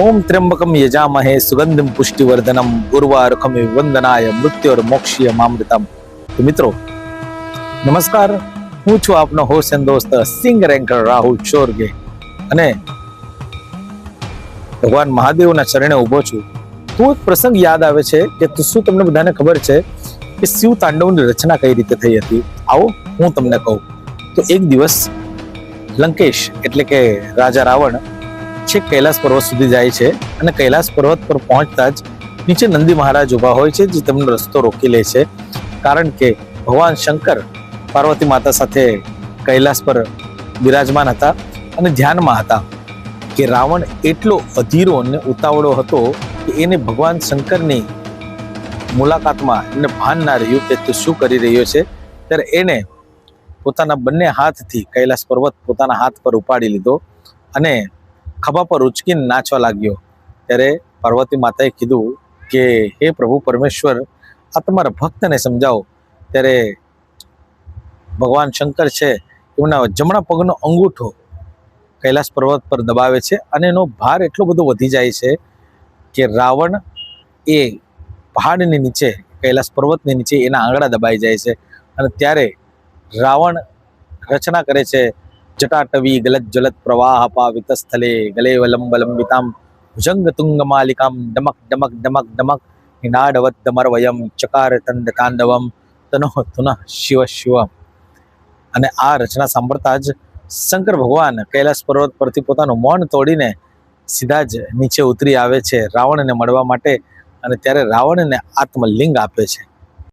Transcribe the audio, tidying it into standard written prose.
ओम त्र्यंबकम यजामहे सुगंधिम पुष्टिवर्धनम उर्वारुकमिव वंदनाय मृत्योर्मोक्षीय मामृतम। तो मित्रों नमस्कार, હું છું આપનો હોસ્ટ એન્ડ દોસ્ત સિંગર એન્કર રાહુલ ચોરગે અને ભગવાન મહાદેવના ચરણે ઊભો છું। તો એક પ્રસંગ યાદ આવે છે કે શું તમને બધાને ખબર છે કે શિવ તાંડવની રચના કઈ રીતે થઈ હતી? આવો હું તમને કહું। તો એક દિવસ લંકેશ એટલે કે રાજા રાવણ છેક કૈલાસ પર્વત સુધી જાય છે અને કૈલાસ પર્વત પર પહોંચતા જ નીચે નંદી મહારાજ ઉભા હોય છે, જે તેમનો રસ્તો રોકી લે છે, કારણ કે ભગવાન શંકર પાર્વતી માતા સાથે કૈલાસ પર બિરાજમાન હતા અને ધ્યાનમાં હતા કે રાવણ એટલો અધીરો અને ઉતાવળો હતો કે એને ભગવાન શંકરની મુલાકાતમાં એને ભાન ના રહ્યું કે તું શું કરી રહ્યો છે। ત્યારે એને પોતાના બંને હાથથી કૈલાસ પર્વત પોતાના હાથ પર ઉપાડી લીધો અને ખભા પર ઉચકીને નાચવા લાગ્યો। ત્યારે પાર્વતી માતાએ કીધું કે હે પ્રભુ પરમેશ્વર, આ તમારા ભક્તને સમજાવો। ત્યારે ભગવાન શંકર છે એમના જમણા પગનો અંગૂઠો કૈલાસ પર્વત પર દબાવે છે અને એનો ભાર એટલો બધો વધી જાય છે કે રાવણ એ પહાડની નીચે કૈલાસ પર્વતની નીચે એના આંગળા દબાઈ જાય છે। અને ત્યારે રાવણ રચના કરે છે જટાટવી ગલત જલત પ્રવાહ પાવિત સ્થલે ગલે વલંબ લંબિતામ ભુજંગ તુંગ માલિકામ ડમક ડમક ડમક ડમક નિનાડવત દમરવયમ ચકાર તંડ તાંડવમ તનો તુનઃ શિવ શિવમ। અને આ રચના સાંભળતા જ શંકર ભગવાન કૈલાસ પર્વત પરથી પોતાનું મૌન તોડીને સીધા જ નીચે ઉતરી આવે છે રાવણને મળવા માટે, અને ત્યારે રાવણને આત્મલિંગ આપે છે।